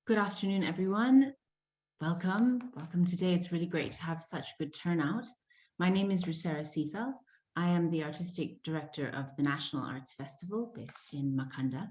Good afternoon, everyone. Welcome. Welcome today. It's really great to have such good turnout. My name is Rusera Sitha. I am the Artistic Director of the National Arts Festival based in Makanda.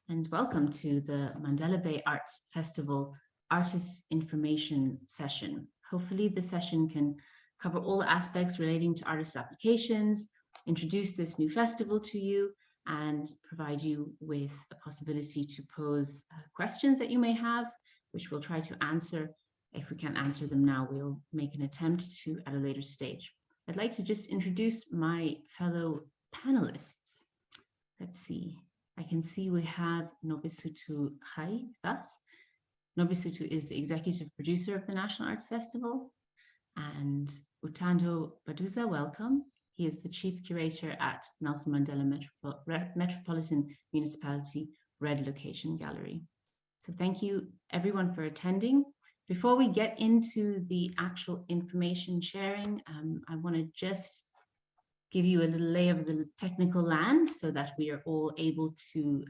And welcome to the Mandela Bay Arts Festival Artist Information Session. Hopefully the session can cover all aspects relating to artist applications, introduce this new festival to you, and provide you with a possibility to pose questions that you may have, which we'll try to answer. If we can't answer them now, we'll make an attempt to at a later stage. I'd like to just introduce my fellow panelists. Let's see. I can see we have Nobisutu Hai with us. Nobisutu is the executive producer of the National Arts Festival. And Utando Baduza, welcome. He is the chief curator at Nelson Mandela Metropolitan Municipality Red Location Gallery. So thank you everyone for attending. Before we get into the actual information sharing, I want to just give you a little lay of the technical land so that we are all able to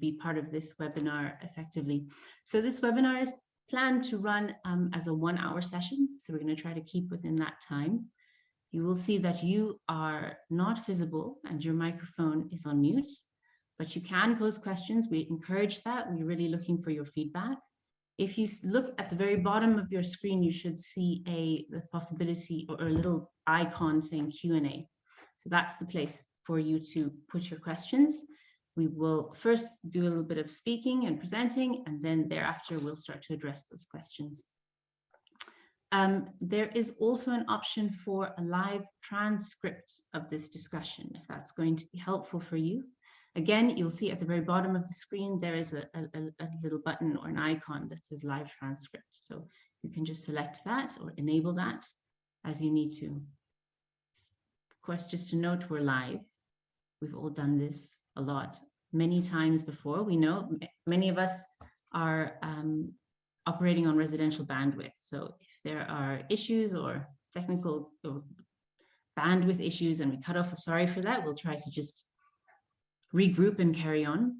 be part of this webinar effectively. So this webinar is planned to run as a 1-hour session. So we're going to try to keep within that time. You will see that you are not visible and your microphone is on mute, but you can pose questions. We encourage that. We're really looking for your feedback. If you look at the very bottom of your screen, you should see the possibility or a little icon saying Q&A. So that's the place for you to put your questions. We will first do a little bit of speaking and presenting, and then thereafter we'll start to address those questions. There is also an option for a live transcript of this discussion, if that's going to be helpful for you. Again, you'll see at the very bottom of the screen, there is a little button or an icon that says live transcript. So you can just select that or enable that as you need to. Of course, just to note, we're live. We've all done this a lot, many times before. We know many of us are operating on residential bandwidth. So if there are issues or technical or bandwidth issues and we cut off, we're sorry for that. We'll try to just regroup and carry on.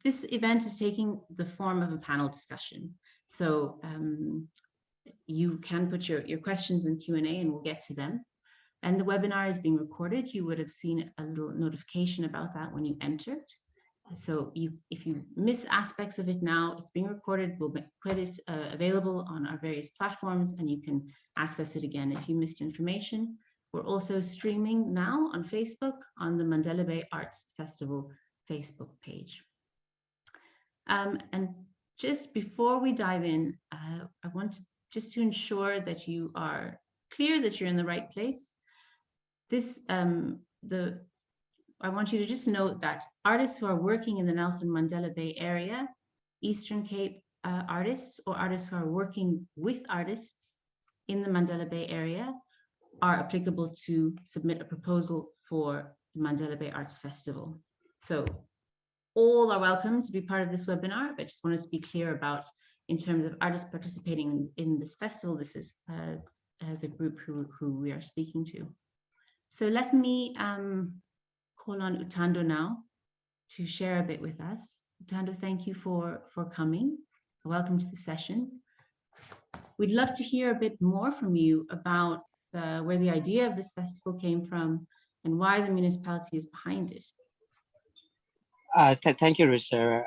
This event is taking the form of a panel discussion. So you can put your questions in Q&A and we'll get to them. And the webinar is being recorded. You would have seen a little notification about that when you entered. So if you miss aspects of it now, it's being recorded. We'll put it available on our various platforms and you can access it again if you missed information. We're also streaming now on Facebook on the Mandela Bay Arts Festival Facebook page. And just before we dive in, I want to ensure that you are clear that you're in the right place. I want you to just note that artists who are working in the Nelson Mandela Bay area, Eastern Cape artists, or artists who are working with artists in the Mandela Bay area are applicable to submit a proposal for the Mandela Bay Arts Festival. So all are welcome to be part of this webinar, but I just wanted to be clear about, in terms of artists participating in this festival, this is the group who we are speaking to. So let me call on Utando now to share a bit with us. Utando, thank you for coming. Welcome to the session. We'd love to hear a bit more from you about where the idea of this festival came from and why the municipality is behind it. Thank you, Rusera.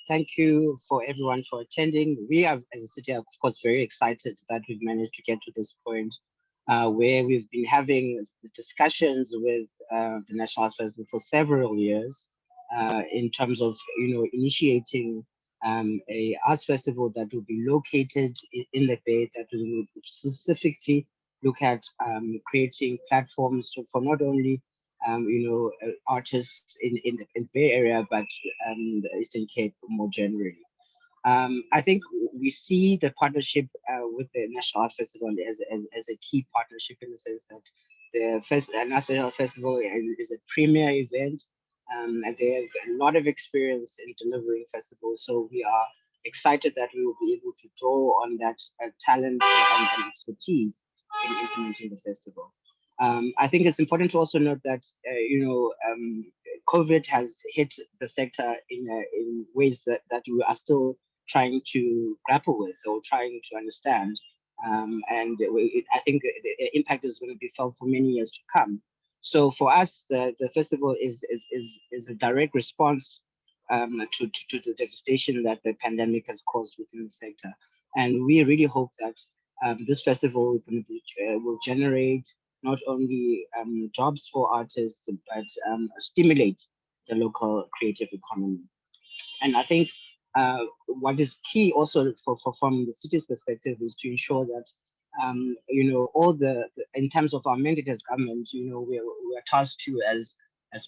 Thank you for everyone for attending. We are, as a city, of course, very excited that we've managed to get to this point where we've been having discussions with the National Arts Festival for several years in terms of, initiating a arts festival that will be located in the Bay, that will specifically look at creating platforms for not only artists in the Bay Area, but the Eastern Cape more generally. I think we see the partnership with the National Arts Festival as a key partnership, in the sense that the National Festival is a premier event, and they have a lot of experience in delivering festivals. So we are excited that we will be able to draw on that talent and expertise in implementing the festival. I think it's important to also note that COVID has hit the sector in ways that we are still trying to grapple with or trying to understand. I think the impact is going to be felt for many years to come. So for us, the festival is a direct response to the devastation that the pandemic has caused within the sector. And we really hope that this festival will generate not only jobs for artists, but stimulate the local creative economy. And I think what is key also from the city's perspective is to ensure that all in terms of our mandate as government, we're tasked to as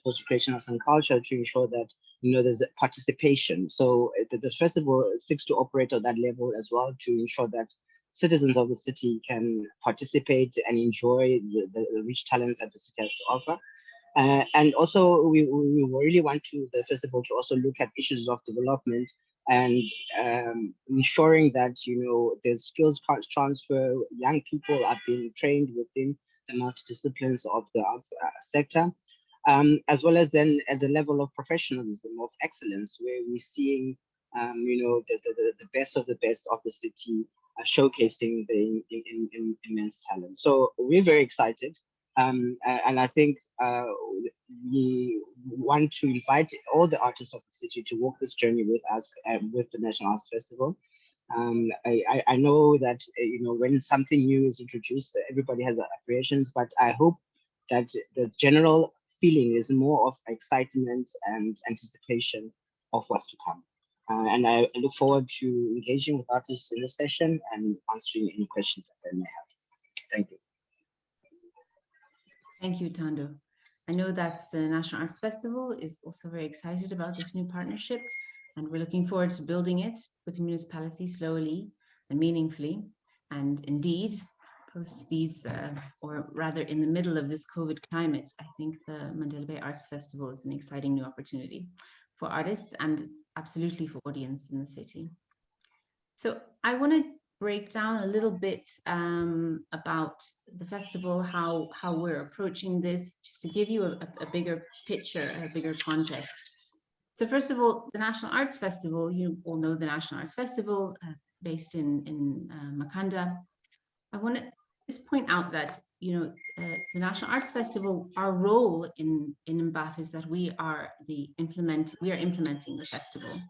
post creation arts and culture to ensure that there's participation. So the festival seeks to operate at that level as well to ensure that citizens of the city can participate and enjoy the rich talent that the city has to offer. And also, we really want the festival to also look at issues of development and ensuring that there's skills transfer. Young people are being trained within the multidisciplines of the arts sector, as well as then at the level of professionalism, of excellence, where we're seeing the best of the city showcasing the immense talent. So we're very excited. And I think we want to invite all the artists of the city to walk this journey with us with the National Arts Festival. I know that when something new is introduced, everybody has apprehensions, but I hope that the general feeling is more of excitement and anticipation of what's to come. And I look forward to engaging with artists in this session and answering any questions that they may have. Thank you. Thank you, Tando. I know that the National Arts Festival is also very excited about this new partnership, and we're looking forward to building it with the municipality slowly and meaningfully. And indeed, post these, or rather in the middle of this COVID climate, I think the Mandela Bay Arts Festival is an exciting new opportunity for artists and absolutely for audience in the city. So I want to break down a little bit about the festival, how we're approaching this, just to give you a bigger picture, a bigger context. So first of all, the National Arts Festival, you all know the National Arts Festival based in Makanda. I want to just point out that the National Arts Festival, our role in MBAF is that we are implementing the festival.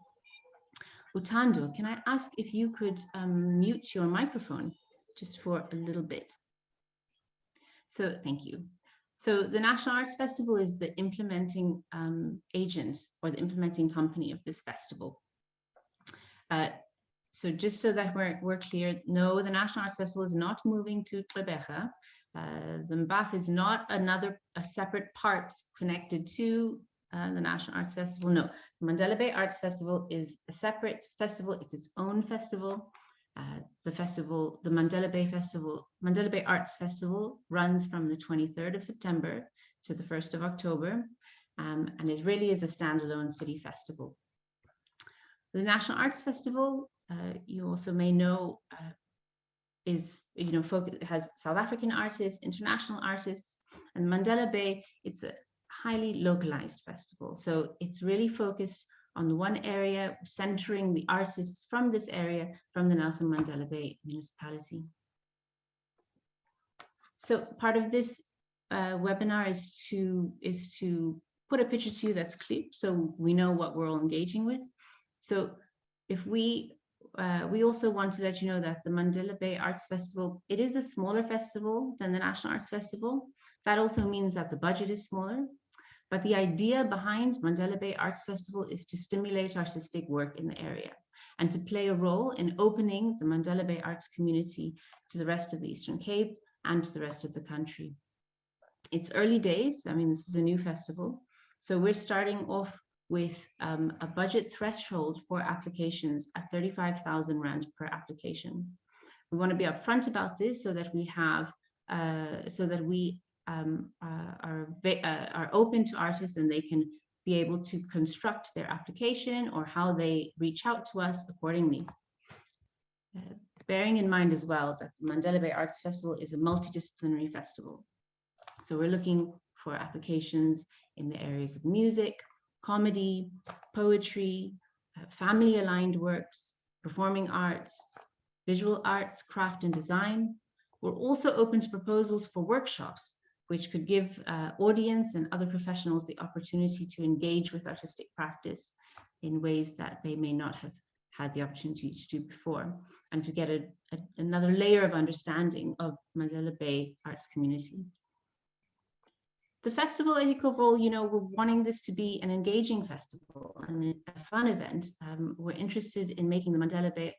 Utando, can I ask if you could mute your microphone just for a little bit? So thank you. So the National Arts Festival is the implementing agent or the implementing company of this festival. So just so that we're clear, no, the National Arts Festival is not moving to Twebeja. The MBAF is not a separate part connected to the National Arts Festival. No, the Mandela Bay Arts Festival is a separate festival. It's its own festival. The Mandela Bay Arts Festival runs from the 23rd of September to the 1st of October, and it really is a standalone city festival. The National Arts Festival, you also may know, has South African artists, international artists, and Mandela Bay, it's a highly localized festival. So it's really focused on the one area, centering the artists from this area, from the Nelson Mandela Bay municipality. So part of this webinar is to put a picture to you that's clear, so we know what we're all engaging with. So if we also want to let you know that the Mandela Bay Arts Festival, it is a smaller festival than the National Arts Festival. That also means that the budget is smaller. But the idea behind Mandela Bay Arts Festival is to stimulate artistic work in the area and to play a role in opening the Mandela Bay arts community to the rest of the Eastern Cape and to the rest of the country. It's early days. I mean, this is a new festival. So we're starting off with a budget threshold for applications at 35,000 Rand per application. We want to be upfront about this so that we have, are open to artists and they can be able to construct their application or how they reach out to us accordingly. Bearing in mind as well that the Mandela Bay Arts Festival is a multidisciplinary festival. So we're looking for applications in the areas of music, comedy, poetry, family-aligned works, performing arts, visual arts, craft and design. We're also open to proposals for workshops, which could give audience and other professionals the opportunity to engage with artistic practice in ways that they may not have had the opportunity to do before, and to get another layer of understanding of Mandela Bay arts community. The festival, I think overall, we're wanting this to be an engaging festival and a fun event. We're interested in making the Mandela Bay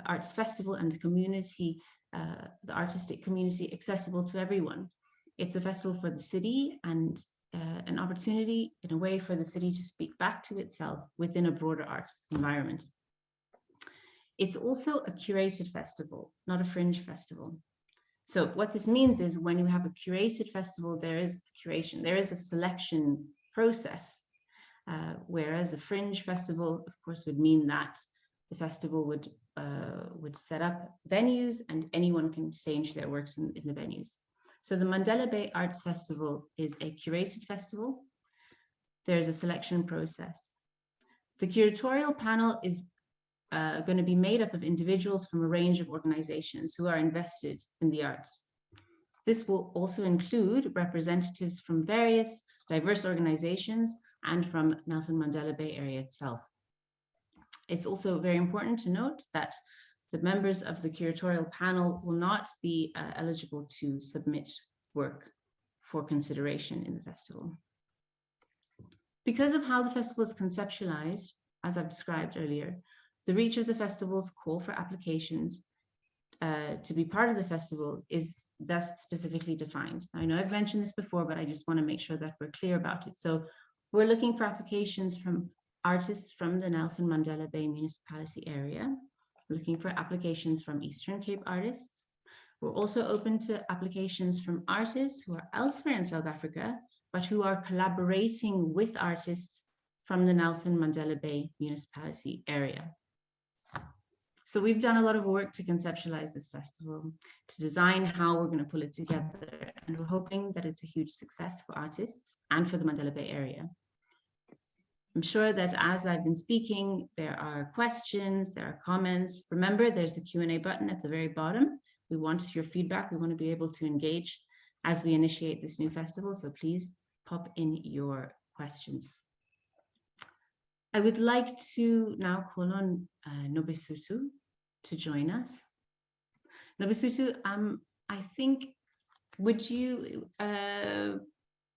Arts Festival and the community, the artistic community, accessible to everyone. It's a festival for the city and an opportunity in a way for the city to speak back to itself within a broader arts environment. It's also a curated festival, not a fringe festival. So what this means is when you have a curated festival, there is a curation, there is a selection process, whereas a fringe festival, of course, would mean that the festival would set up venues and anyone can stage their works in the venues. So the Mandela Bay Arts Festival is a curated festival. There's a selection process. The curatorial panel is going to be made up of individuals from a range of organizations who are invested in the arts. This will also include representatives from various diverse organizations and from Nelson Mandela Bay Area itself. It's also very important to note that the members of the curatorial panel will not be eligible to submit work for consideration in the festival. Because of how the festival is conceptualized, as I've described earlier, the reach of the festival's call for applications to be part of the festival is thus specifically defined. I know I've mentioned this before, but I just want to make sure that we're clear about it. So we're looking for applications from artists from the Nelson Mandela Bay municipality area. We're looking for applications from Eastern Cape artists. We're also open to applications from artists who are elsewhere in South Africa, but who are collaborating with artists from the Nelson Mandela Bay municipality area. So we've done a lot of work to conceptualize this festival, to design how we're going to pull it together, and we're hoping that it's a huge success for artists and for the Mandela Bay area. I'm sure that as I've been speaking, there are questions, there are comments. Remember, there's the Q&A button at the very bottom. We want your feedback. We want to be able to engage as we initiate this new festival. So please pop in your questions. I would like to now call on Nobesuthu to join us. Nobesuthu, I think, would you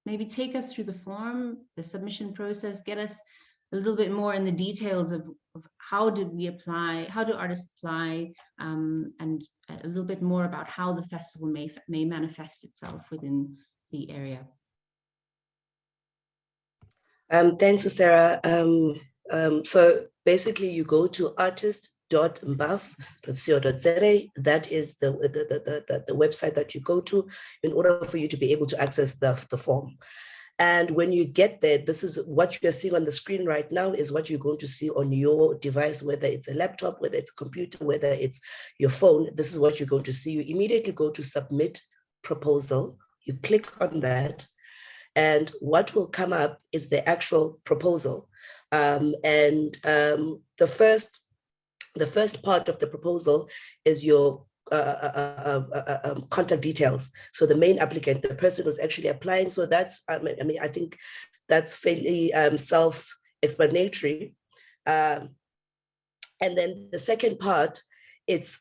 maybe take us through the form, the submission process, get us a little bit more in the details of how did we apply, how do artists apply, and a little bit more about how the festival may manifest itself within the area. Thanks, Sarah. So basically you go to artist.mbaf.co.za. That is the website that you go to in order for you to be able to access the form. And when you get there, this is what you're seeing on the screen right now is what you're going to see on your device, whether it's a laptop, whether it's a computer, whether it's your phone. This is what you're going to see. You immediately go to submit proposal. You click on that. And what will come up is the actual proposal. The first part of the proposal is your contact details. So the main applicant, the person who's actually applying. So that's, I think that's fairly self-explanatory. And then the second part, it's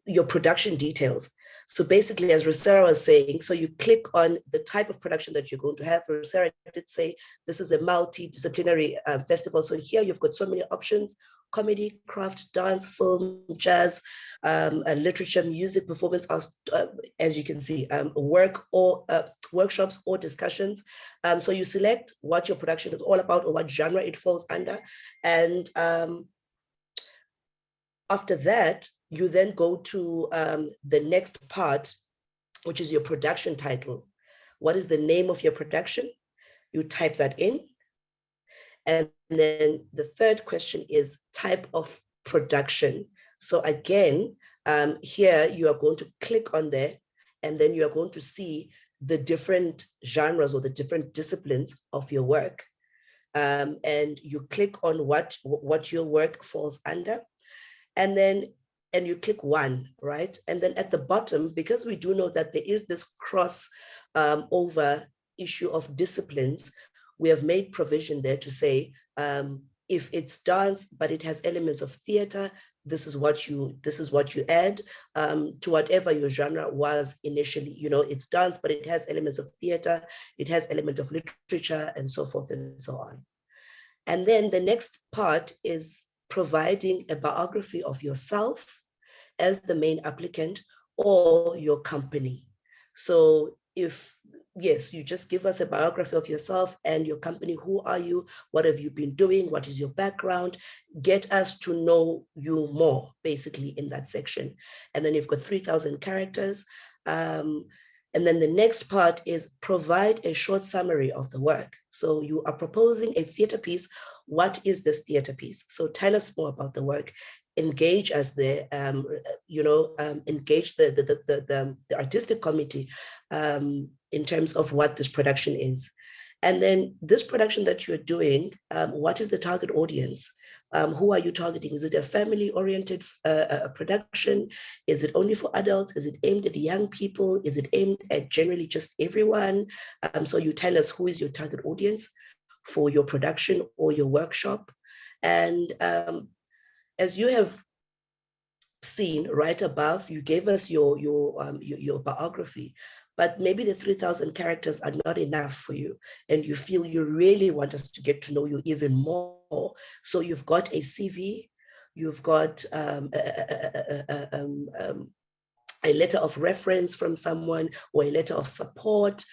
your production details. So basically, as Rosera was saying, so you click on the type of production that you're going to have. Rosera did say this is a multidisciplinary festival. So here you've got so many options: comedy, craft, dance, film, jazz, literature, music, performance, as you can see, work or workshops or discussions. So you select what your production is all about or what genre it falls under. And after that, you then go to the next part, which is your production title. What is the name of your production? You type that in. And then the third question is type of production. So again, here you are going to click on there, and then you are going to see the different genres or the different disciplines of your work. And you click on what your work falls under, and you click one, right? And then at the bottom, because we do know that there is this cross over issue of disciplines, we have made provision there to say, if it's dance, but it has elements of theater, this is what you add to whatever your genre was initially. You know, it's dance, but it has elements of theater, it has element of literature, and so forth and so on. And then the next part is providing a biography of yourself as the main applicant or your company. So yes, you just give us a biography of yourself and your company. Who are you? What have you been doing? What is your background? Get us to know you more, basically, in that section. And then you've got 3,000 characters. And then the next part is provide a short summary of the work. So you are proposing a theater piece. What is this theater piece? So tell us more about the work. Engage as engage the artistic committee in terms of what this production is. And then this production that you're doing, what is the target audience? Who are you targeting? Is it a family-oriented production? Is it only for adults? Is it aimed at young people? Is it aimed at generally just everyone? So you tell us who is your target audience for your production or your workshop. And as you have seen right above, you gave us your biography, but maybe the 3,000 characters are not enough for you, and you feel you really want us to get to know you even more. So you've got a CV, you've got a letter of reference from someone, or a letter of support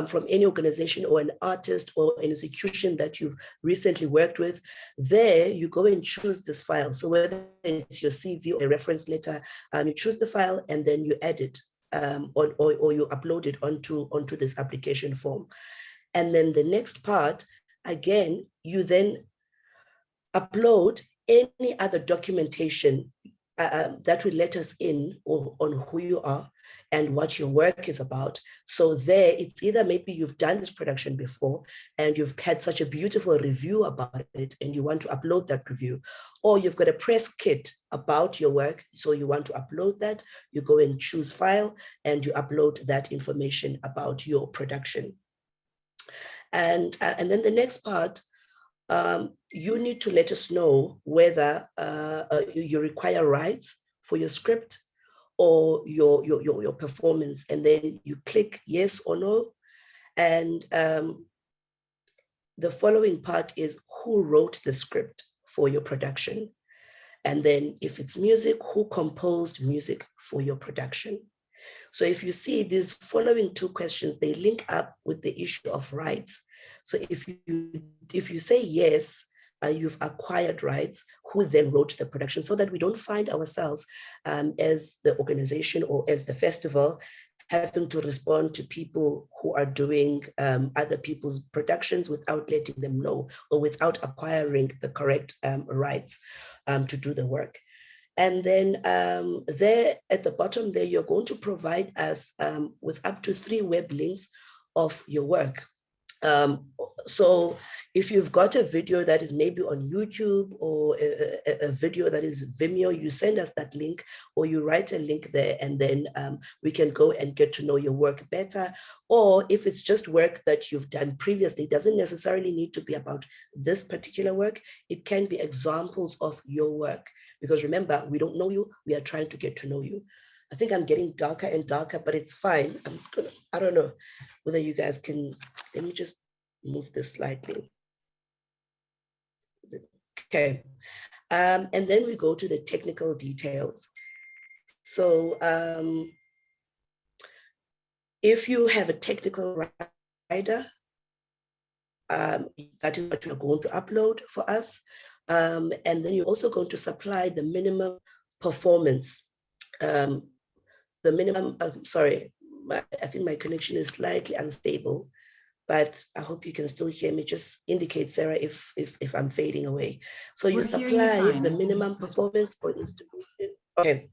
from any organization or an artist or an institution that you've recently worked with. There, you go and choose this file. So whether it's your CV or a reference letter, you choose the file and then you edit or you upload it onto this application form. And then the next part, again, you then upload any other documentation that will let us in on who you are and what your work is about. So there, it's either maybe you've done this production before and you've had such a beautiful review about it and you want to upload that review, or you've got a press kit about your work, so you want to upload that. You go and choose file and you upload that information about your production. And then the next part, you need to let us know whether you require rights for your script or your performance, and then you click yes or no. And the following part is who wrote the script for your production. And then if it's music, who composed music for your production. So if you see these following two questions, they link up with the issue of rights. So if you say yes, you've acquired rights, who then wrote the production, so that we don't find ourselves as the organization or as the festival having to respond to people who are doing other people's productions without letting them know or without acquiring the correct rights to do the work. And then there at the bottom there, you're going to provide us with up to 3 web links of your work. So if you've got a video that is maybe on YouTube or a video that is Vimeo, you send us that link or you write a link there, and then we can go and get to know your work better. Or if it's just work that you've done previously, it doesn't necessarily need to be about this particular work. It can be examples of your work. Because remember, we don't know you, we are trying to get to know you. I think I'm getting darker and darker, but it's fine. I don't know whether you guys can, let me just move this slightly. Okay. And then we go to the technical details. So if you have a technical writer, that is what you're going to upload for us. And then you're also going to supply the minimum performance. The minimum, sorry, I think my connection is slightly unstable, but I hope you can still hear me. Just indicate, Sarah, if I'm fading away. So you supply the minimum performance for institution. Okay.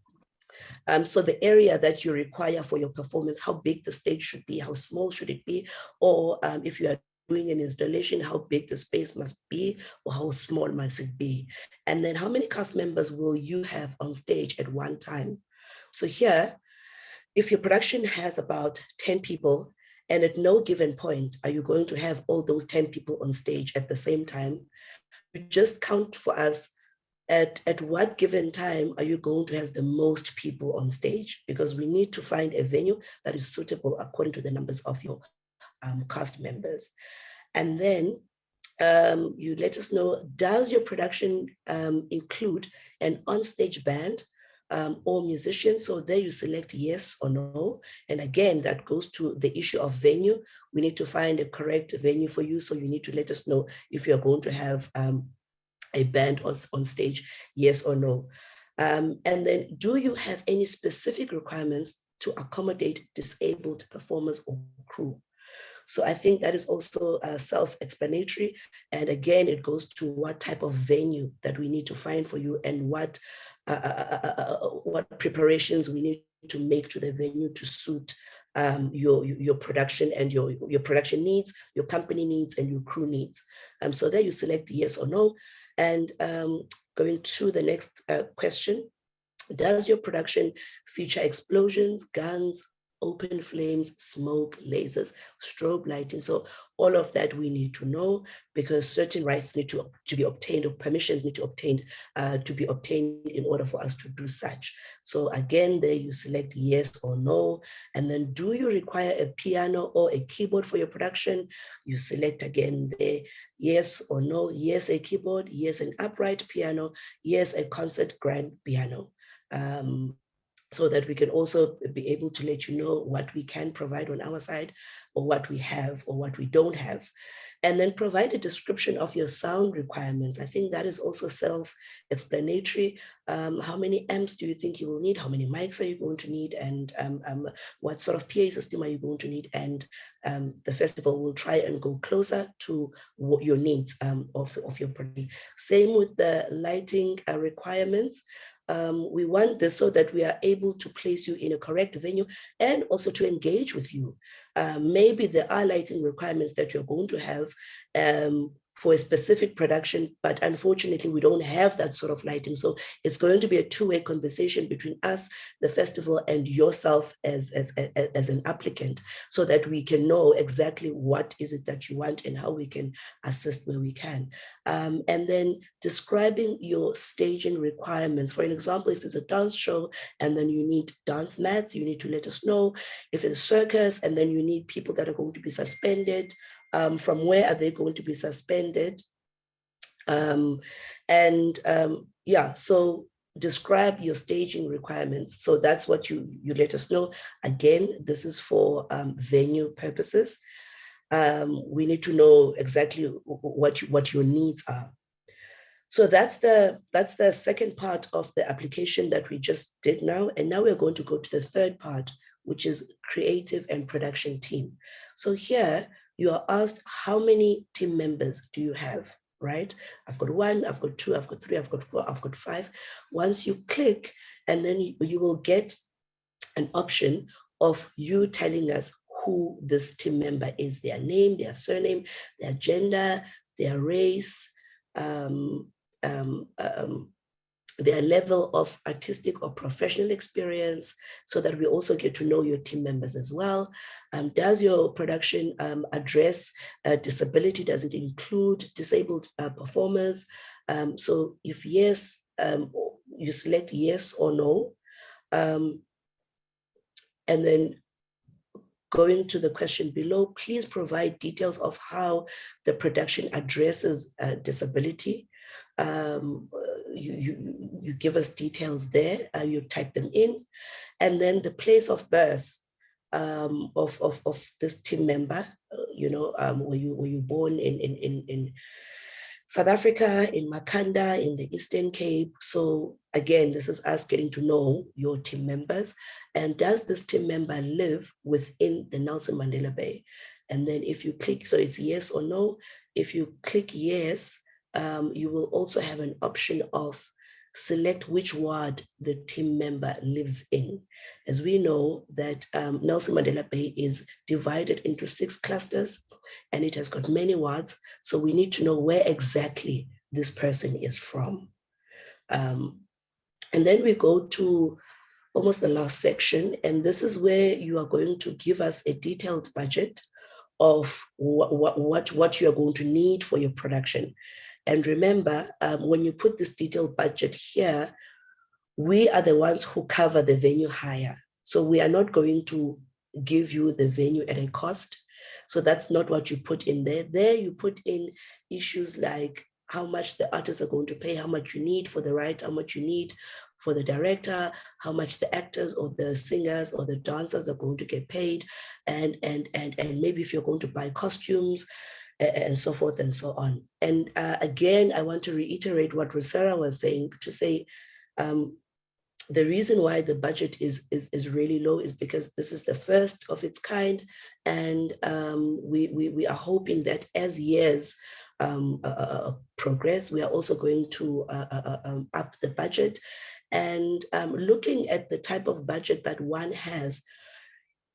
So the area that you require for your performance, how big the stage should be, how small should it be, or if you are doing an installation, how big the space must be, or how small must it be? And then how many cast members will you have on stage at one time? So here, if your production has about 10 people, and at no given point are you going to have all those 10 people on stage at the same time, you just count for us at what given time are you going to have the most people on stage, because we need to find a venue that is suitable according to the numbers of your cast members. And then you let us know, does your production include an onstage band or musician? So there you select yes or no. And again, that goes to the issue of venue. We need to find a correct venue for you. So you need to let us know if you're going to have a band on stage, yes or no. And then, do you have any specific requirements to accommodate disabled performers or crew? So I think that is also self-explanatory. And again, it goes to what type of venue that we need to find for you, and what preparations we need to make to the venue to suit your production and your production needs, your company needs, and your crew needs. So there you select yes or no. And going to the next question, does your production feature explosions, guns, open flames, smoke, lasers, strobe lighting? So all of that we need to know, because certain rights need to be obtained, or permissions need to be obtained in order for us to do such. So again, there you select yes or no. And then, do you require a piano or a keyboard for your production? You select again there, yes or no. Yes, a keyboard. Yes, an upright piano. Yes, a concert grand piano. So that we can also be able to let you know what we can provide on our side, or what we have, or what we don't have. And then provide a description of your sound requirements. I think that is also self-explanatory. How many amps do you think you will need? How many mics are you going to need? And what sort of PA system are you going to need? And the festival will try and go closer to what your needs of your product. Same with the lighting requirements. We want this so that we are able to place you in a correct venue, and also to engage with you. Maybe there are lighting requirements that you're going to have for a specific production, but unfortunately we don't have that sort of lighting. So it's going to be a two-way conversation between us, the festival, and yourself as an applicant, so that we can know exactly what is it that you want and how we can assist where we can. And then describing your staging requirements. For an example, if it's a dance show and then you need dance mats, you need to let us know. If it's a circus and then you need people that are going to be suspended, from where are they going to be suspended? Yeah, so describe your staging requirements. So that's what you let us know. Again, this is for venue purposes. We need to know exactly what your needs are. So that's the second part of the application that we just did now. And now we're going to go to the third part, which is creative and production team. So here you are asked, how many team members do you have, right? I've got 1, I've got 2, I've got 3, I've got 4, I've got 5. Once you click, and then you will get an option of you telling us who this team member is, their name, their surname, their gender, their race, their level of artistic or professional experience, so that we also get to know your team members as well. Does your production address disability? Does it include disabled performers? So if yes, you select yes or no. And then going to the question below, please provide details of how the production addresses disability. You give us details there, you type them in, and then the place of birth of this team member. Were you born in South Africa, in Makanda, in the Eastern Cape? So again, this is us getting to know your team members. And does this team member live within the Nelson Mandela Bay? And then if you click, so it's yes or no. If you click yes, you will also have an option of select which ward the team member lives in. As we know that Nelson Mandela Bay is divided into 6 clusters and it has got many wards. So we need to know where exactly this person is from. And then we go to almost the last section, and this is where you are going to give us a detailed budget of what you are going to need for your production. And remember, when you put this detailed budget here, we are the ones who cover the venue hire. So we are not going to give you the venue at a cost. So that's not what you put in there. There you put in issues like how much the artists are going to pay, how much you need for the writer, how much you need for the director, how much the actors or the singers or the dancers are going to get paid, and maybe if you're going to buy costumes, and so forth and so on. And again, I want to reiterate what Rosara was saying, to say the reason why the budget is really low is because this is the first of its kind, and we are hoping that as years progress, we are also going to up the budget. And looking at the type of budget that one has,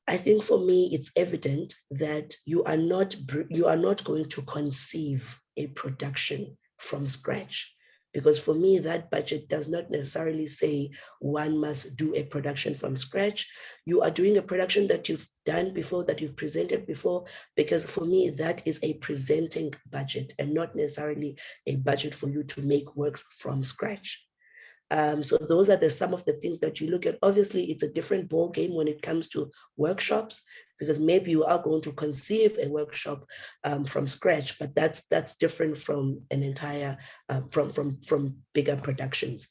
I think for me, it's evident that you are not going to conceive a production from scratch. Because for me, that budget does not necessarily say one must do a production from scratch. You are doing a production that you've done before, that you've presented before, because for me, that is a presenting budget and not necessarily a budget for you to make works from scratch. So those are some of the things that you look at. Obviously, it's a different ball game when it comes to workshops, because maybe you are going to conceive a workshop from scratch, but that's different from an entire from bigger productions.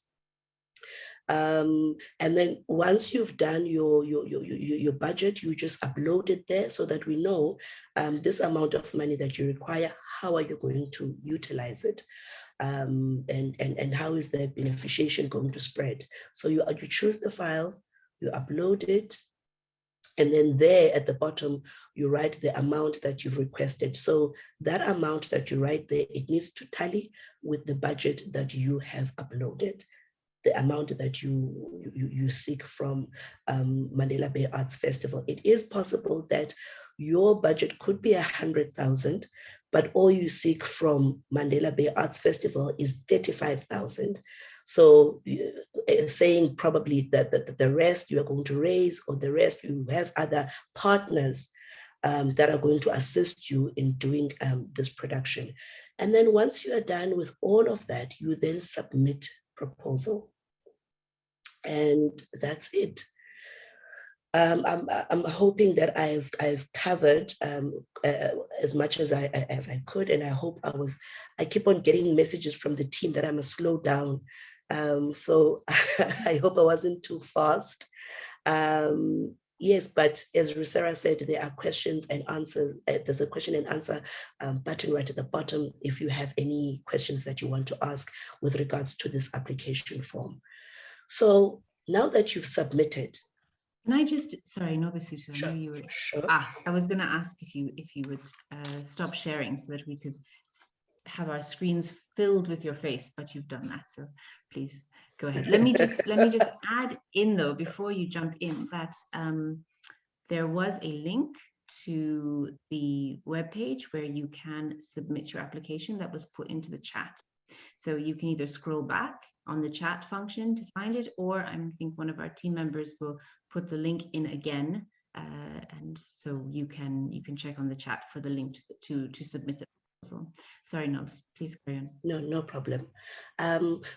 And then once you've done your budget, you just upload it there so that we know this amount of money that you require, how are you going to utilize it? And how is the beneficiation going to spread? So you choose the file, you upload it, and then there at the bottom, you write the amount that you've requested. So that amount that you write there, it needs to tally with the budget that you have uploaded, the amount that you seek from Mandela Bay Arts Festival. It is possible that your budget could be 100,000, but all you seek from Mandela Bay Arts Festival is 35,000. So saying probably that the rest you are going to raise, or the rest you have other partners that are going to assist you in doing this production. And then once you are done with all of that, you then submit proposal. And that's it. I'm hoping that I've covered as much as I could, and I hope I keep on getting messages from the team that I must slow down. So I hope I wasn't too fast. Yes, but as Rusara said, there are questions and answers. There's a question and answer button right at the bottom if you have any questions that you want to ask with regards to this application form. So now that you've submitted. Can I just, sorry, Nobisutu, Sure, I know you were, sure. I was going to ask if you would stop sharing so that we could have our screens filled with your face, but you've done that, so please go ahead. Let me just add in though, before you jump in, that there was a link to the webpage where you can submit your application that was put into the chat. So you can either scroll back on the chat function to find it, or I think one of our team members will put the link in again, and so you can check on the chat for the link to submit the proposal. Sorry, Nobs, please carry on. No problem.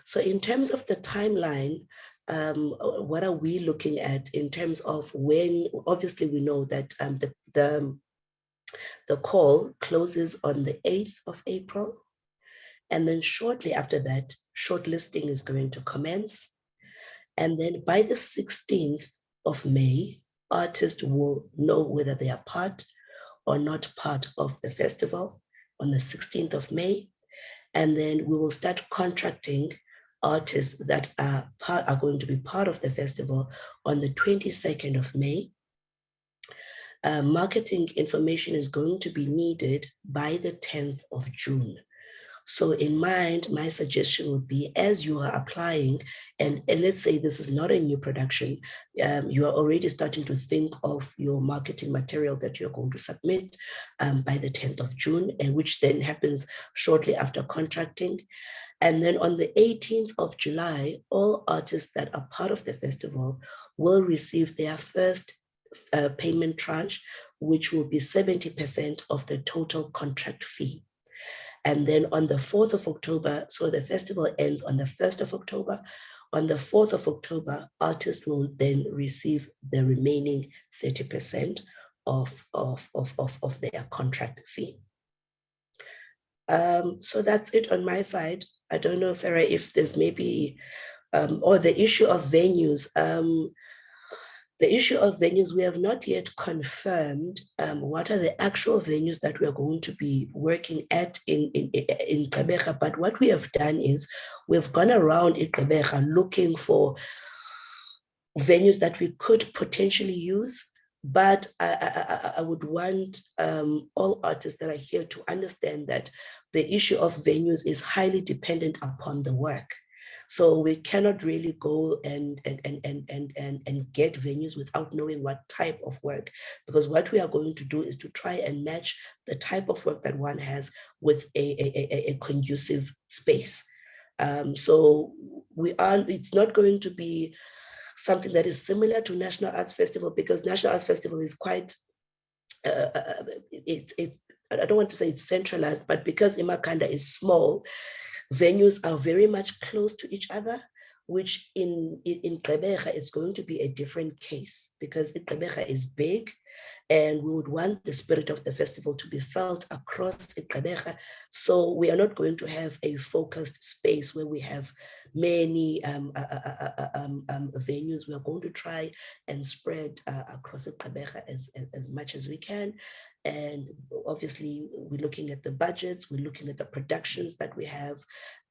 So in terms of the timeline, what are we looking at in terms of when? Obviously, we know that the call closes on the 8th of April. And then shortly after that, shortlisting is going to commence. And then by the 16th of May, artists will know whether they are part or not part of the festival on the 16th of May. And then we will start contracting artists that are going to be part of the festival on the 22nd of May. Marketing information is going to be needed by the 10th of June. So in mind, my suggestion would be, as you are applying, and let's say this is not a new production, you are already starting to think of your marketing material that you're going to submit by the 10th of June, and which then happens shortly after contracting. And then on the 18th of July, all artists that are part of the festival will receive their first payment tranche, which will be 70% of the total contract fee. And then on the 4th of October, so the festival ends on the 1st of October. On the 4th of October, artists will then receive the remaining 30% of their contract fee. So that's it on my side. I don't know, Sarah, if there's maybe, or the issue of venues. The issue of venues, we have not yet confirmed what are the actual venues that we are going to be working at in Gqeberha. But what we have done is we've gone around in Gqeberha looking for venues that we could potentially use. But I would want all artists that are here to understand that the issue of venues is highly dependent upon the work. So we cannot really go and get venues without knowing what type of work, because what we are going to do is to try and match the type of work that one has with a conducive space. So it's not going to be something that is similar to National Arts Festival, because National Arts Festival is quite, I don't want to say it's centralized, but because Imakanda is small, venues are very much close to each other, which in Gqeberha is going to be a different case, because Gqeberha is big and we would want the spirit of the festival to be felt across Gqeberha. So we are not going to have a focused space where we have many venues. We are going to try and spread across Gqeberha as much as we can. And obviously, we're looking at the budgets, we're looking at the productions that we have.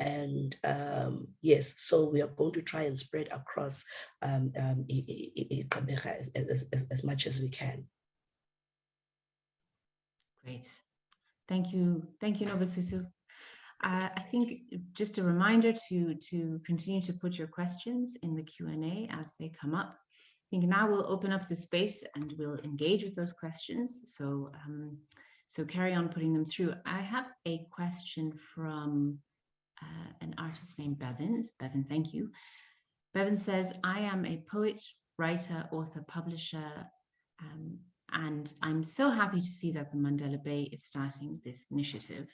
And yes, so we are going to try and spread across Gqeberha as much as we can. Great. Thank you, Nobasutu. I think just a reminder to continue to put your questions in the Q&A as they come up. I think now we'll open up the space and we'll engage with those questions. So, so carry on putting them through. I have a question from an artist named Bevan. Bevan, thank you. Bevan says, I am a poet, writer, author, publisher, and I'm so happy to see that the Mandela Bay is starting this initiative.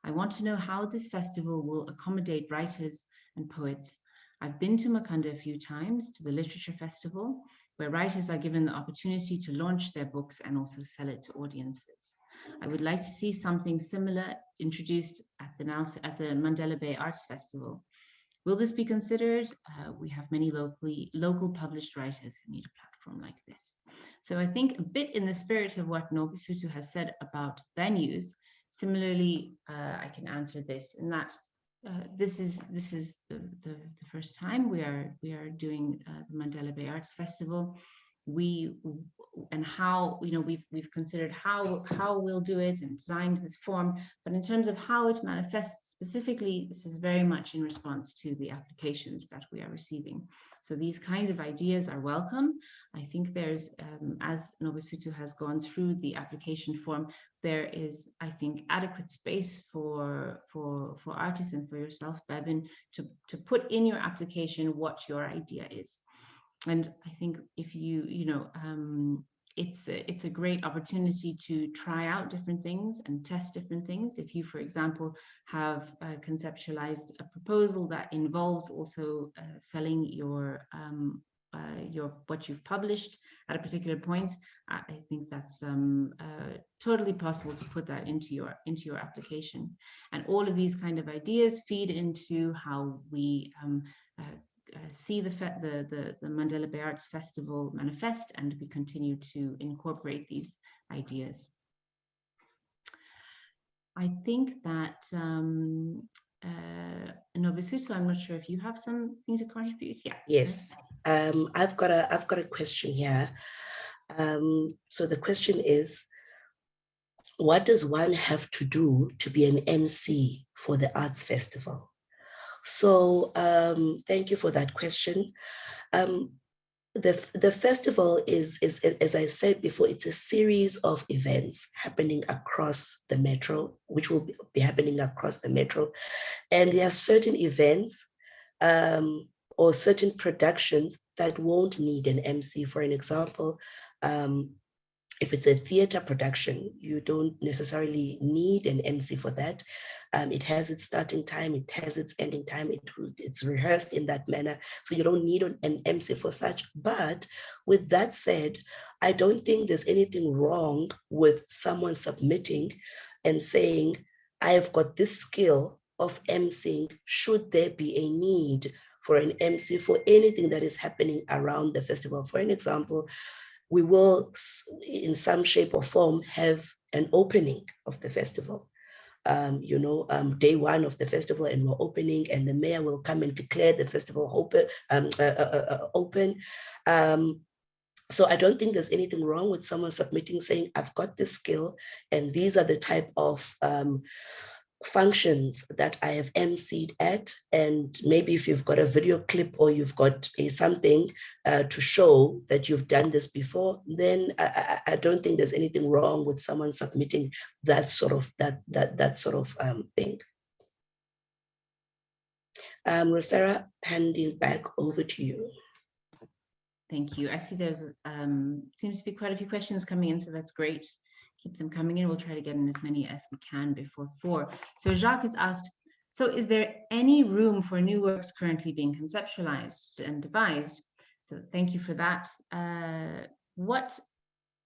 I want to know how this festival will accommodate writers and poets. I've been to Makanda a few times, to the Literature Festival, where writers are given the opportunity to launch their books and also sell it to audiences. I would like to see something similar introduced at the Mandela Bay Arts Festival. Will this be considered? We have many local published writers who need a platform like this. So I think a bit in the spirit of what Nobasutu has said about venues, similarly, I can answer this in that this is the first time we are doing the Mandela Bay Arts Festival. And how, you know, we've considered how we'll do it and designed this form, but in terms of how it manifests specifically, this is very much in response to the applications that we are receiving. So these kinds of ideas are welcome. I think there's, as Nobasutu has gone through the application form, there is, I think, adequate space for artists and for yourself, Bevan, to put in your application what your idea is. And I think if it's a great opportunity to try out different things and test different things. If you, for example, have conceptualized a proposal that involves also selling your what you've published at a particular point, I think that's totally possible to put that into your application. And all of these kind of ideas feed into how we see the Mandela Bay Arts Festival manifest, and we continue to incorporate these ideas. I think that Nobasutu, I'm not sure if you have something to contribute. Yeah. Yes, I've got a question here. So the question is, what does one have to do to be an MC for the arts festival? So thank you for that question. The festival is, as I said before, it's a series of events happening across the metro, which will be happening across the metro. And there are certain events or certain productions that won't need an MC. For an example, if it's a theater production, you don't necessarily need an MC for that. It has its starting time, it has its ending time, it's rehearsed in that manner. So you don't need an MC for such. But with that said, I don't think there's anything wrong with someone submitting and saying, I've got this skill of MCing, should there be a need for an MC for anything that is happening around the festival. For an example, we will, in some shape or form, have an opening of the festival. Day one of the festival, and we're opening, and the mayor will come and declare the festival open. So I don't think there's anything wrong with someone submitting saying, I've got this skill, and these are the type of functions that I have emceed at. And maybe if you've got a video clip or you've got something to show that you've done this before, then I don't think there's anything wrong with someone submitting that sort of thing. Rosara, handing back over to you. Thank you. I see there's seems to be quite a few questions coming in, so that's great. Keep them coming in. We'll try to get in as many as we can before 4. So Jacques has asked, so is there any room for new works currently being conceptualized and devised? So thank you for that.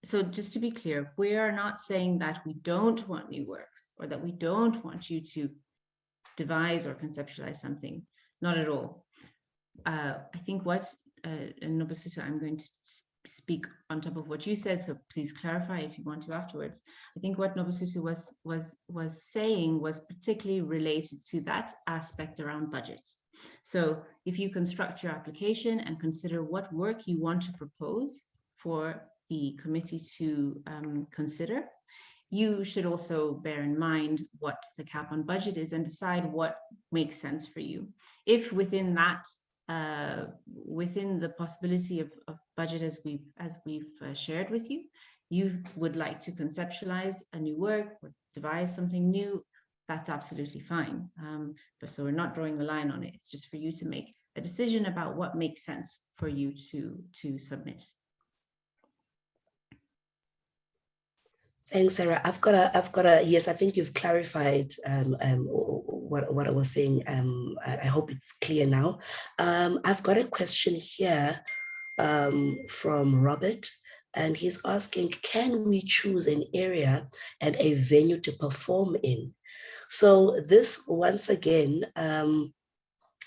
So just to be clear, we are not saying that we don't want new works or that we don't want you to devise or conceptualize something. Not at all. I think what, Nobasuta, I'm going to speak on top of what you said, so please clarify if you want to afterwards. I think what Nobasuta was saying was particularly related to that aspect around budget. So if you construct your application and consider what work you want to propose for the committee to consider, you should also bear in mind what the cap on budget is and decide what makes sense for you. If within that within the possibility of budget as we've shared with you, you would like to conceptualize a new work or devise something new, that's absolutely fine. But so we're not drawing the line on it. It's just for you to make a decision about what makes sense for you to submit. Thanks, Sarah. I've got a yes, I think you've clarified what I was saying. I hope it's clear now. I've got a question here from Robert, and he's asking, can we choose an area and a venue to perform in? So this, once again,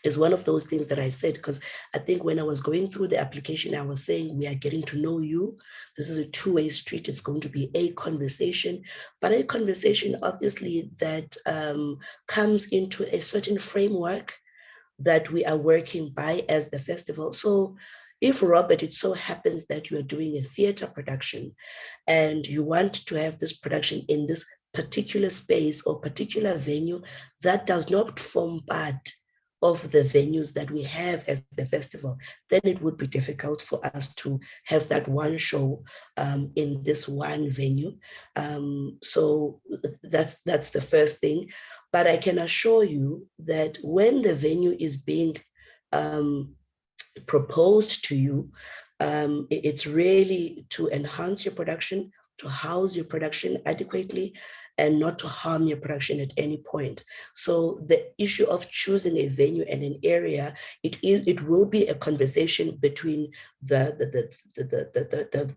is one of those things that I said, because I think when I was going through the application, I was saying we are getting to know you. This is a two-way street. It's going to be a conversation, but a conversation obviously that comes into a certain framework that we are working by as the festival. So if, Robert, it so happens that you are doing a theater production and you want to have this production in this particular space or particular venue that does not form part of the venues that we have as the festival, then it would be difficult for us to have that one show in this one venue. So that's the first thing. But I can assure you that when the venue is being proposed to you, it's really to enhance your production, to house your production adequately, and not to harm your production at any point. So the issue of choosing a venue and an area, it will be a conversation between the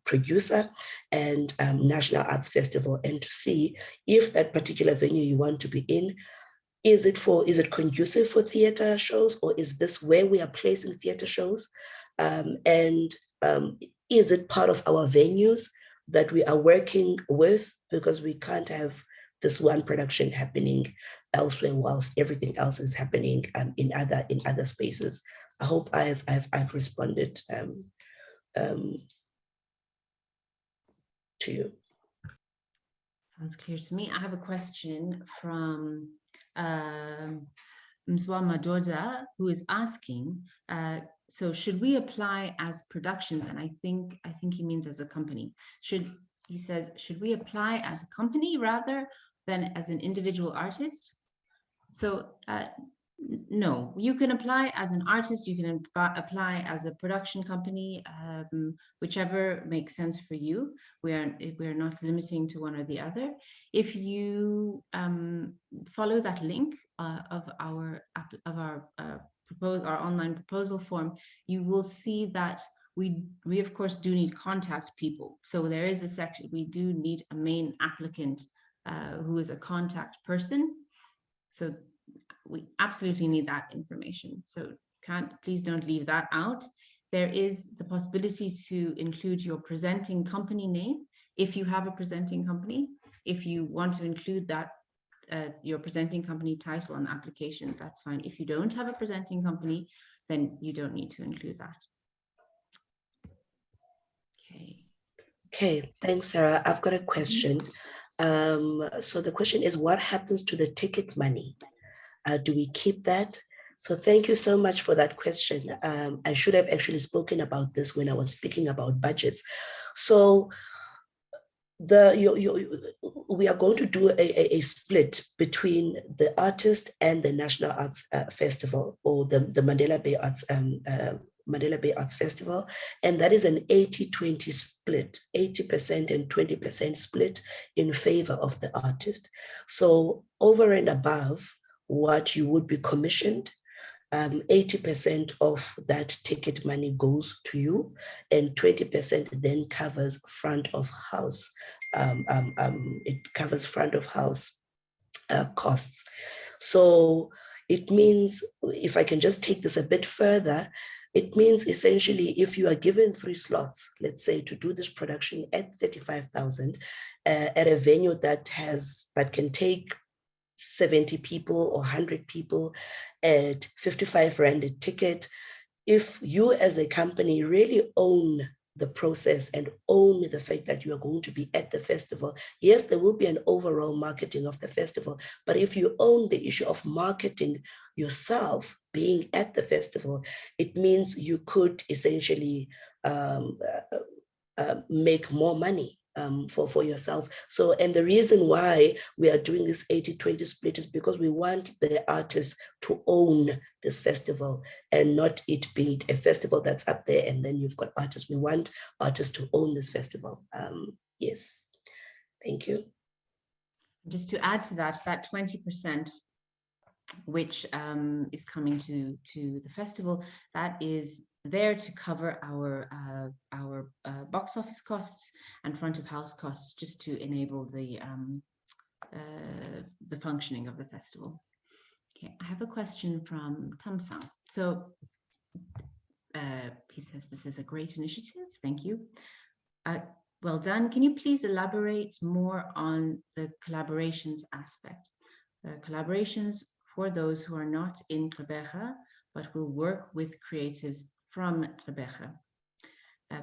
producer and National Arts Festival, and to see if that particular venue you want to be in, is it conducive for theater shows, or is this where we are placing theater shows? Is it part of our venues that we are working with, because we can't have this one production happening elsewhere whilst everything else is happening in other spaces. I hope I've responded to you. Sounds clear to me. I have a question from Mzwa Madoda, who is asking, so should we apply as productions? And I think he means as a company. He says, should we apply as a company rather than as an individual artist? So no, you can apply as an artist, you can apply as a production company, whichever makes sense for you. We are not limiting to one or the other. If you follow that link of our online proposal form, you will see that we of course do need contact people. So there is a section, we do need a main applicant who is a contact person. So we absolutely need that information. So please don't leave that out. There is the possibility to include your presenting company name if you have a presenting company. If you want to include that, your presenting company title on the application, that's fine. If you don't have a presenting company, then you don't need to include that. Okay, thanks, Sarah. I've got a question. So the question is, what happens to the ticket money? Do we keep that? So thank you so much for that question. I should have actually spoken about this when I was speaking about budgets. So we are going to do a split between the artist and the National Arts Festival, or the Mandela Bay Arts Festival, and that is an 80-20 split, 80% and 20% split in favor of the artist. So over and above what you would be commissioned, 80% of that ticket money goes to you, and 20% then covers front of house. It covers front of house costs. So it means, if I can just take this a bit further, it means essentially if you are given 3 slots, let's say, to do this production at 35,000 at a venue that can take 70 people or 100 people at 55 Rand a ticket, if you as a company really own the process and own the fact that you are going to be at the festival, yes, there will be an overall marketing of the festival, but if you own the issue of marketing yourself being at the festival, it means you could essentially make more money for yourself. So, and the reason why we are doing this 80-20 split is because we want the artists to own this festival and not it being a festival that's up there and then you've got artists. We want artists to own this festival. Yes, thank you. Just to add to that, that 20% which is coming to the festival, that is there to cover our box office costs and front of house costs, just to enable the functioning of the festival. Okay, I have a question from Tamsang. So he says, this is a great initiative, thank you. Well done. Can you please elaborate more on the collaborations aspect? Collaborations for those who are not in Gqeberha, but will work with creatives from Gqeberha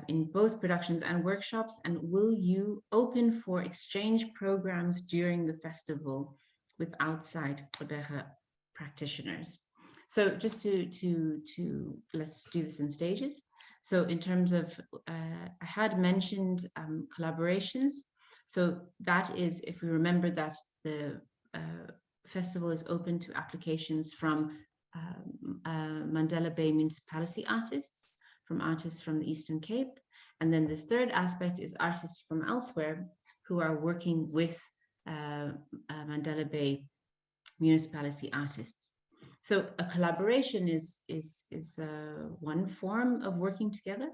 in both productions and workshops, and will you open for exchange programs during the festival with outside Gqeberha practitioners? So just to let's do this in stages. So in terms of, I had mentioned collaborations. So that is, if we remember that the festival is open to applications from Mandela Bay municipality artists, from the Eastern Cape. And then this third aspect is artists from elsewhere who are working with Mandela Bay municipality artists. So a collaboration is one form of working together,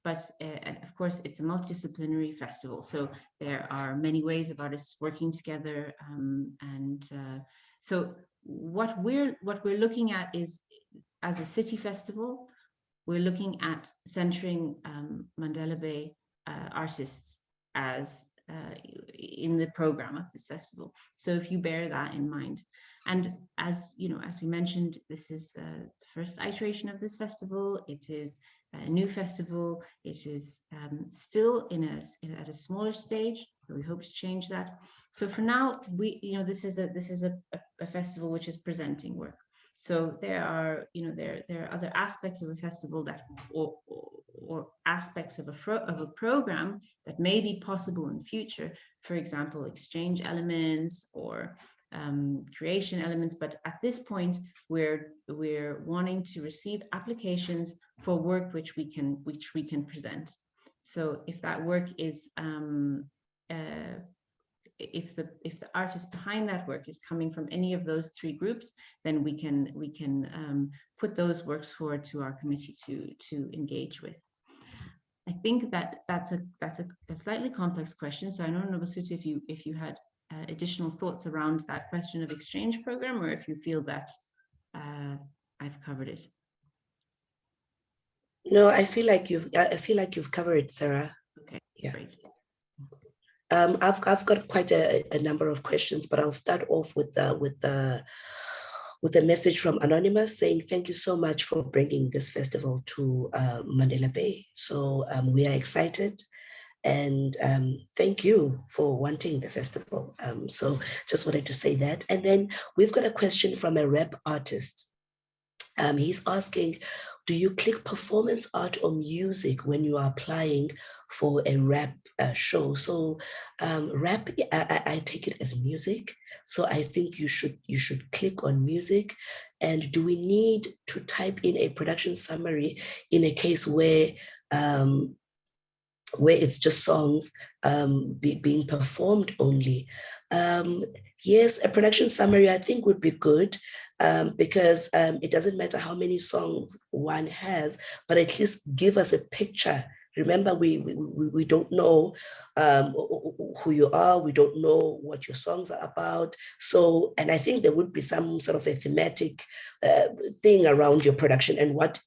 but of course it's a multidisciplinary festival. So there are many ways of artists working together, so what we're looking at is, as a city festival, we're looking at centering Mandela Bay artists as in the program of this festival. So if you bear that in mind. And as you know, as we mentioned, this is the first iteration of this festival. It is a new festival. It is still at a smaller stage but we hope to change that. So for now, this is a festival which is presenting work. So there are other aspects of a festival that or aspects of a program that may be possible in the future. For example, exchange elements or creation elements. But at this point, we're wanting to receive applications for work which we can present. So if that work is if the artist behind that work is coming from any of those three groups, then we can put those works forward to our committee to engage with. I think that's a slightly complex question. So I don't know, Basuta, if you had additional thoughts around that question of exchange program, or if you feel that I've covered it. No, I feel like you've covered it, Sarah. Okay, yeah. Great. I've got quite a number of questions, but I'll start off with a message from Anonymous saying, thank you so much for bringing this festival to Mandela Bay. So we are excited, and thank you for wanting the festival. So just wanted to say that. And then we've got a question from a rap artist. He's asking, do you click performance art or music when you are applying for a rap show? So rap, I take it as music. So I think you should click on music. And do we need to type in a production summary in a case where it's just songs being performed only? Yes, a production summary I think would be good, because it doesn't matter how many songs one has, but at least give us a picture. Remember, we don't know who you are. We don't know what your songs are about. So, and I think there would be some sort of a thematic thing around your production and what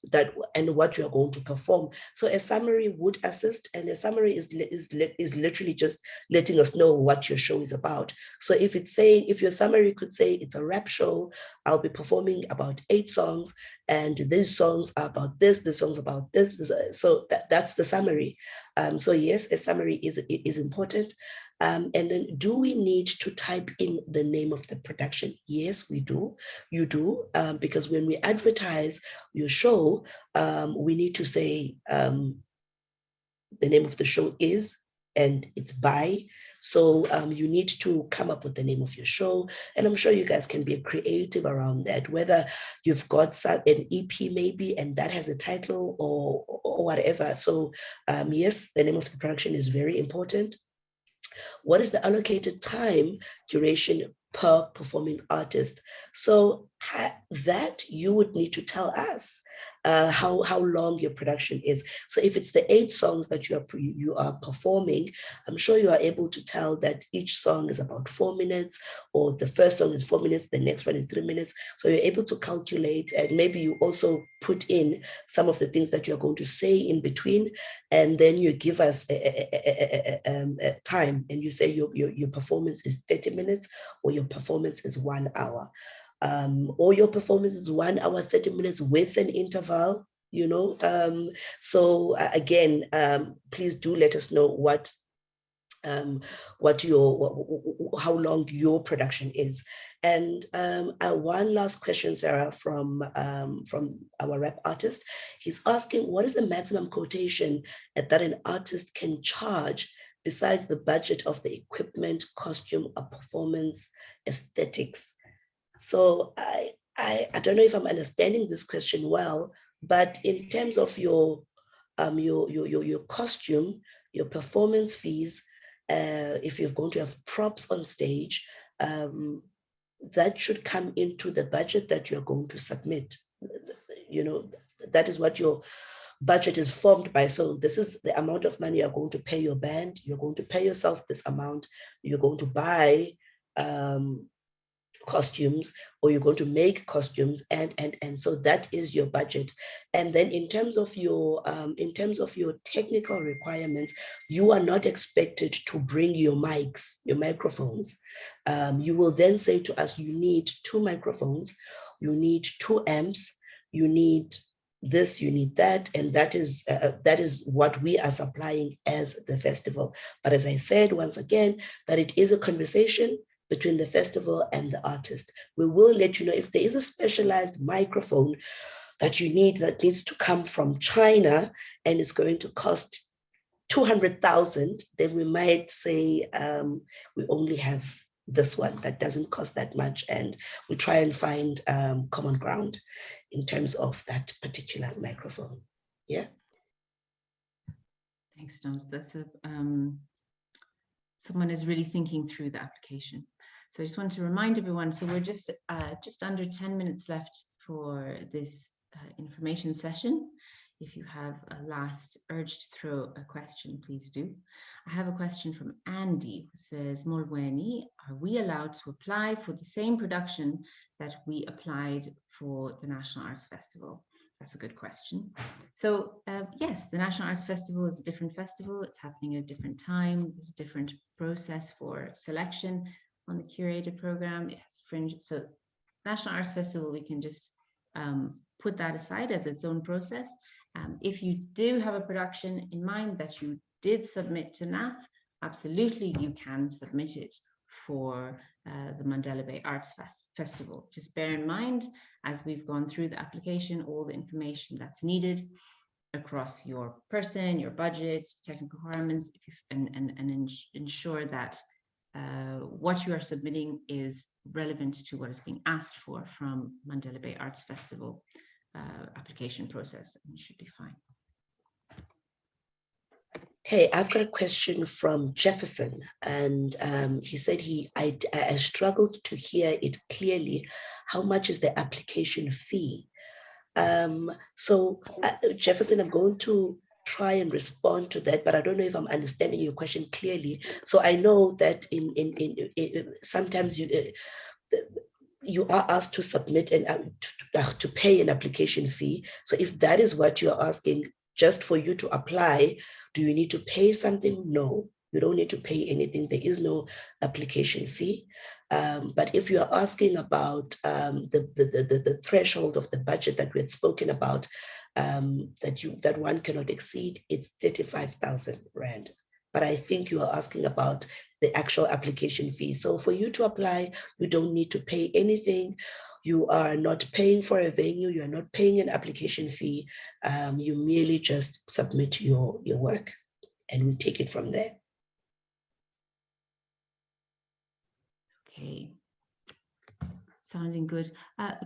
you are going to perform. So a summary would assist, and a summary is literally just letting us know what your show is about. So if your summary could say it's a rap show, I'll be performing about 8 songs, and these songs are about this, the songs about this. So that's the summary. So yes, a summary is important. And then, do we need to type in the name of the production? Yes, we do. You do, because when we advertise your show, we need to say the name of the show is, and it's by. So you need to come up with the name of your show. And I'm sure you guys can be creative around that, whether you've got an EP maybe, and that has a title or whatever. So yes, the name of the production is very important. What is the allocated time duration per performing artist? So that you would need to tell us how long your production is. So if it's the 8 songs that you are performing, I'm sure you are able to tell that each song is about 4 minutes, or the first song is 4 minutes, the next one is 3 minutes. So you're able to calculate, and maybe you also put in some of the things that you're going to say in between, and then you give us a time, and you say your performance is 30 minutes, or your performance is 1 hour. Or your performance is 1 hour, 30 minutes with an interval, So again, please do let us know how long your production is. And one last question, Sarah, from our rap artist. He's asking, what is the maximum quotation that an artist can charge besides the budget of the equipment, costume, or performance aesthetics? So I don't know if I'm understanding this question well, but in terms of your costume, your performance fees, if you're going to have props on stage, that should come into the budget that you're going to submit. That is what your budget is formed by. So this is the amount of money you're going to pay your band. You're going to pay yourself this amount. You're going to buy costumes, or you're going to make costumes, and so that is your budget. And then in terms of your technical requirements, you are not expected to bring your mics, your microphones. You will then say to us, you need 2 microphones, you need 2 amps, you need this, you need that, and that is what we are supplying as the festival. But as I said, once again, that it is a conversation between the festival and the artist. We will let you know if there is a specialized microphone that you need that needs to come from China and it's going to cost 200,000, then we might say we only have this one that doesn't cost that much, and we try and find common ground in terms of that particular microphone. Yeah. Thanks, Thomas. That's a someone is really thinking through the application. So I just want to remind everyone, so we're just under 10 minutes left for this information session. If you have a last urge to throw a question, please do. I have a question from Andy, who says, Molweni, are we allowed to apply for the same production that we applied for the National Arts Festival? That's a good question. So yes, the National Arts Festival is a different festival. It's happening at a different time. There's a different process for selection on the curated program. It has fringe. So National Arts Festival, we can just put that aside as its own process. If you do have a production in mind that you did submit to NAF, absolutely you can submit it for the Mandela Bay Arts Festival. Just bear in mind, as we've gone through the application, all the information that's needed across your person, your budget, technical requirements, and ensure that what you are submitting is relevant to what is being asked for from Mandela Bay Arts Festival application process, and you should be fine. Hey, I've got a question from Jefferson, and he said I struggled to hear it clearly. How much is the application fee? So Jefferson, I'm going to try and respond to that, but I don't know if I'm understanding your question clearly. So I know that in sometimes you are asked to submit and to pay an application fee. So if that is what you're asking, just for you to apply, do you need to pay something? No, you don't need to pay anything. There is no application fee. But if you are asking about the threshold of the budget that we had spoken about, that one cannot exceed, it's 35,000 Rand. But I think you are asking about the actual application fee. So for you to apply, you don't need to pay anything. You are not paying for a venue. You are not paying an application fee. You merely just submit your work and we take it from there. Okay, sounding good.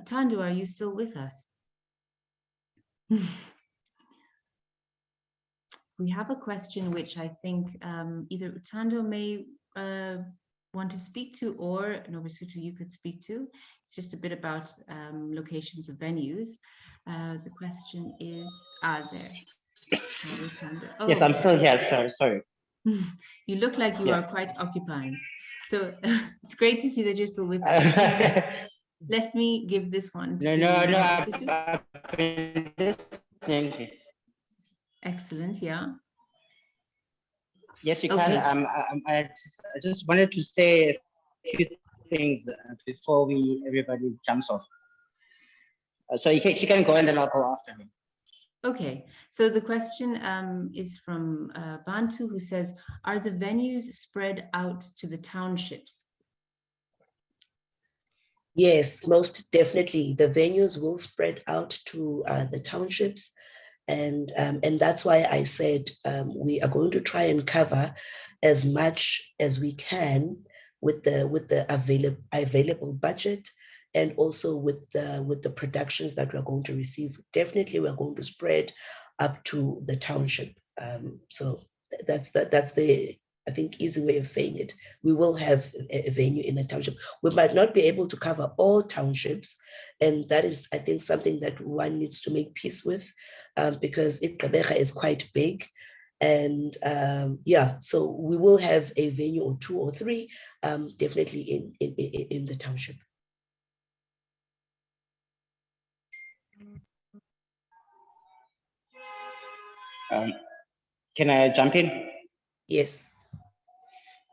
Tandu, are you still with us? We have a question which I think either Utando may want to speak to, or Novasutu you could speak to. It's just a bit about locations of venues. The question is, there. Oh. Yes, I'm still here. Sorry. You look like you are quite occupied. So it's great to see that you're still with us. Let me give this one to No. Excellent, yeah. Yes, you can. I just wanted to say a few things before everybody jumps off. So she can go and then I'll go after him. Okay, so the question is from Bantu, who says, are the venues spread out to the townships? Yes, most definitely. The venues will spread out to the townships. And that's why I said we are going to try and cover as much as we can with the available budget, and also with the productions that we're going to receive. Definitely, we're going to spread up to the township. So that's the, I think, easy way of saying it. We will have a venue in the township. We might not be able to cover all townships, and that is, I think, something that one needs to make peace with, because Ikabeja is quite big. And so we will have a venue or two or three, definitely in the township. Can I jump in? Yes.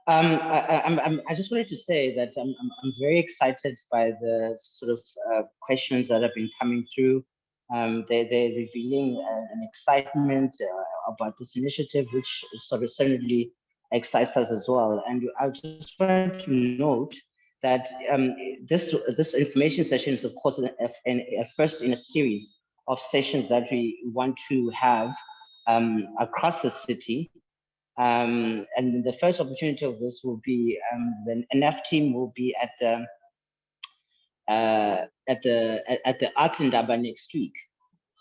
I just wanted to say that I'm very excited by the sort of questions that have been coming through. They're revealing an excitement about this initiative, which sort of certainly excites us as well. And I just wanted to note that this information session is, of course, a first in a series of sessions that we want to have across the city. And the first opportunity of this will be the NF team will be at the Arts Indaba next week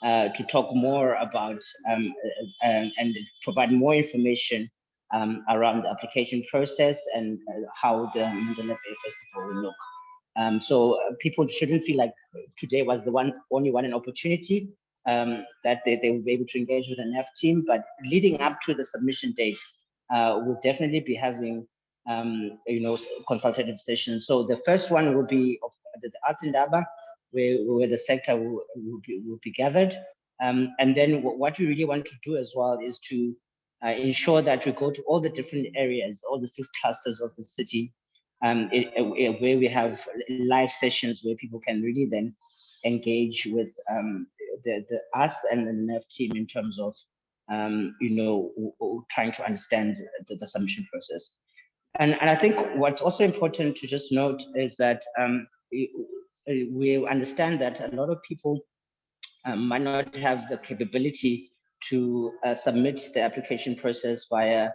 to talk more about and provide more information around the application process and how the Mandela Bay Festival will look. So people shouldn't feel like today was the only one an opportunity that they will be able to engage with an F team, but leading up to the submission date, we'll definitely be having consultative sessions. So the first one will be of the Arts Indaba, where the sector will be gathered. And then what we really want to do as well is to ensure that we go to all the different areas, all the 6 clusters of the city, where we have live sessions where people can really then engage with us and the NF team in terms of trying to understand the submission process. And I think what's also important to just note is that we understand that a lot of people might not have the capability to submit the application process via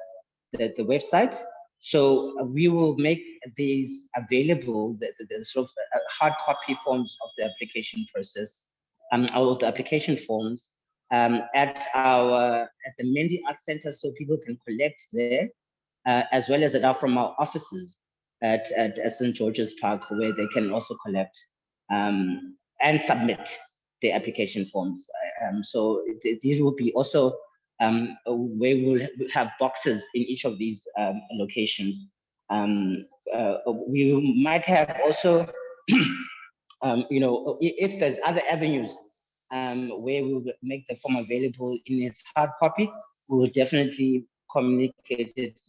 the website. So we will make these available, the sort of hard copy forms of the application process, all of the application forms at the Mendy Art Center, so people can collect there, as well as from our offices at St. George's Park, where they can also collect and submit the application forms. So these will be also where we'll have boxes in each of these locations. We might have also, if there's other avenues where we'll make the form available in its hard copy, we will definitely communicate it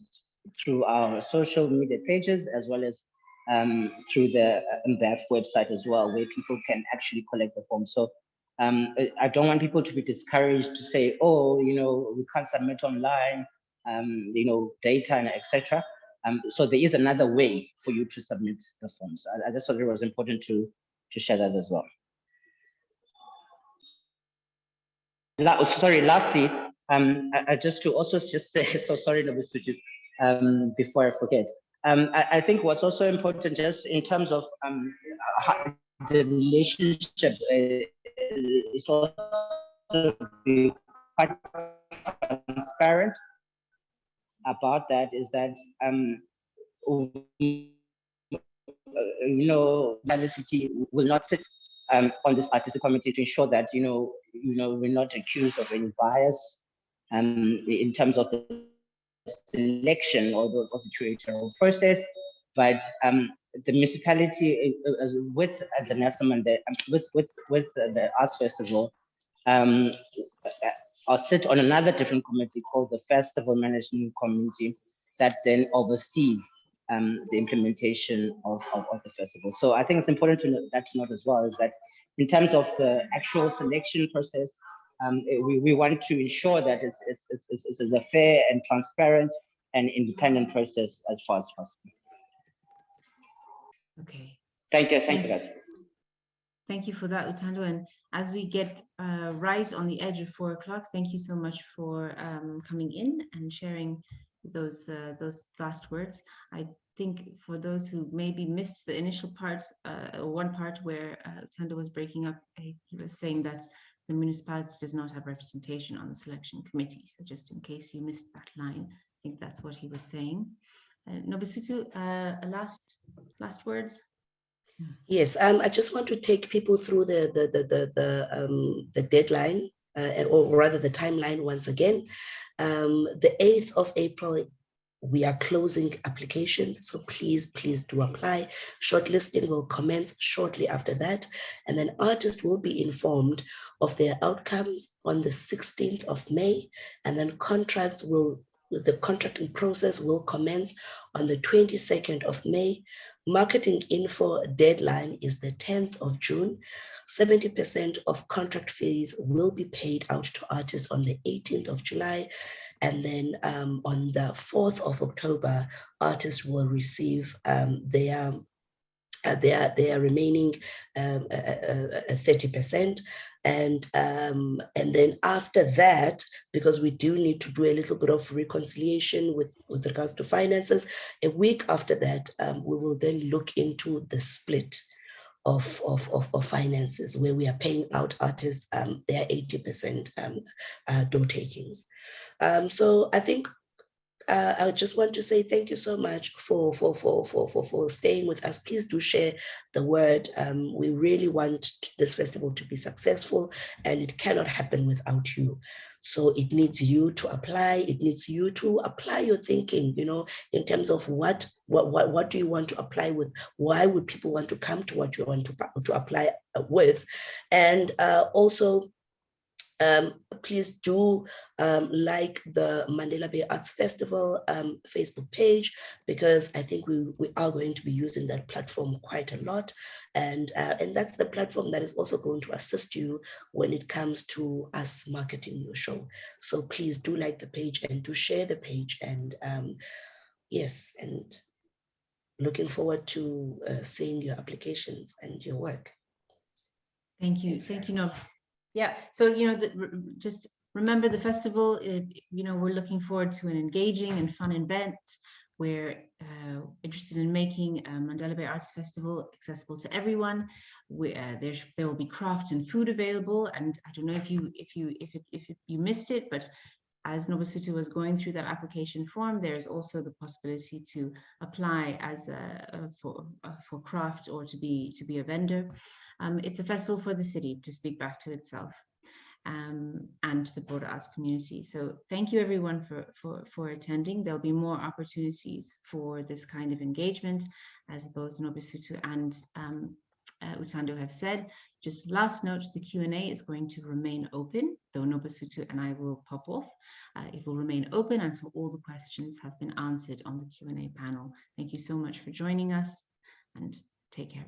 through our social media pages, as well as through the MBAF website as well, where people can actually collect the form. So I don't want people to be discouraged to say, oh, we can't submit online, data and etc. So there is another way for you to submit the forms. I just thought it was important to share that as well. Lastly, just to also just say, so sorry, before I forget. I think what's also important, just in terms of the relationship, is also be quite transparent about that. Is that City will not sit on this artistic committee to ensure that we're not accused of any bias in terms of the selection or the curatorial process, but the municipality with the NASM and with the Arts Festival or sit on another different committee called the Festival Management Committee that then oversees the implementation of the festival. So I think it's important to note as well, is that in terms of the actual selection process, we want to ensure that it's a fair and transparent and independent process as far as possible. Okay. Thank you guys. Thank you for that, Utando. And as we get right on the edge of 4 o'clock, thank you so much for coming in and sharing those last words. I think for those who maybe missed the initial part, one part where Utando was breaking up, he was saying that the municipality does not have representation on the selection committee. So just in case you missed that line, I think that's what he was saying. Nobisutu, last words. Yes, I just want to take people through the deadline, or rather the timeline once again. The 8th of April, we are closing applications, so please do apply. Shortlisting will commence shortly after that, and then artists will be informed of their outcomes on the 16th of May, and then the contracting process will commence on the 22nd of May, Marketing info deadline is the 10th of June. 70% of contract fees will be paid out to artists on the 18th of July. And then on the 4th of October, artists will receive their remaining 30%. And then after that, because we do need to do a little bit of reconciliation with regards to finances, a week after that, we will then look into the split of finances, where we are paying out artists their 80% door takings. So I think I just want to say thank you so much for staying with us. Please do share the word. We really want this festival to be successful, and it cannot happen without you. So it needs you to apply. It needs you to apply your thinking, you know, in terms of what do you want to apply with? Why would people want to come to what you want to apply with? And also, please do like the Mandela Bay Arts Festival Facebook page, because I think we are going to be using that platform quite a lot. And that's the platform that is also going to assist you when it comes to us marketing your show. So please do like the page and do share the page. And yes, and looking forward to seeing your applications and your work. Thank you. Thank you, Nobs. Yeah, so, you know, just remember the festival, you know, we're looking forward to an engaging and fun event. We're interested in making Mandela Bay Arts Festival accessible to everyone. There will be craft and food available, and I don't know if you missed it, but as Nobasutu was going through that application form, there's also the possibility to apply as for craft or to be a vendor. It's a festival for the city to speak back to itself and to the broader arts community. So thank you everyone for attending. There'll be more opportunities for this kind of engagement, as both Nobasutu and Utando have said. Just last note, the Q&A is going to remain open, though Nobasutu and I will pop off. It will remain open until all the questions have been answered on the Q&A panel. Thank you so much for joining us, and take care.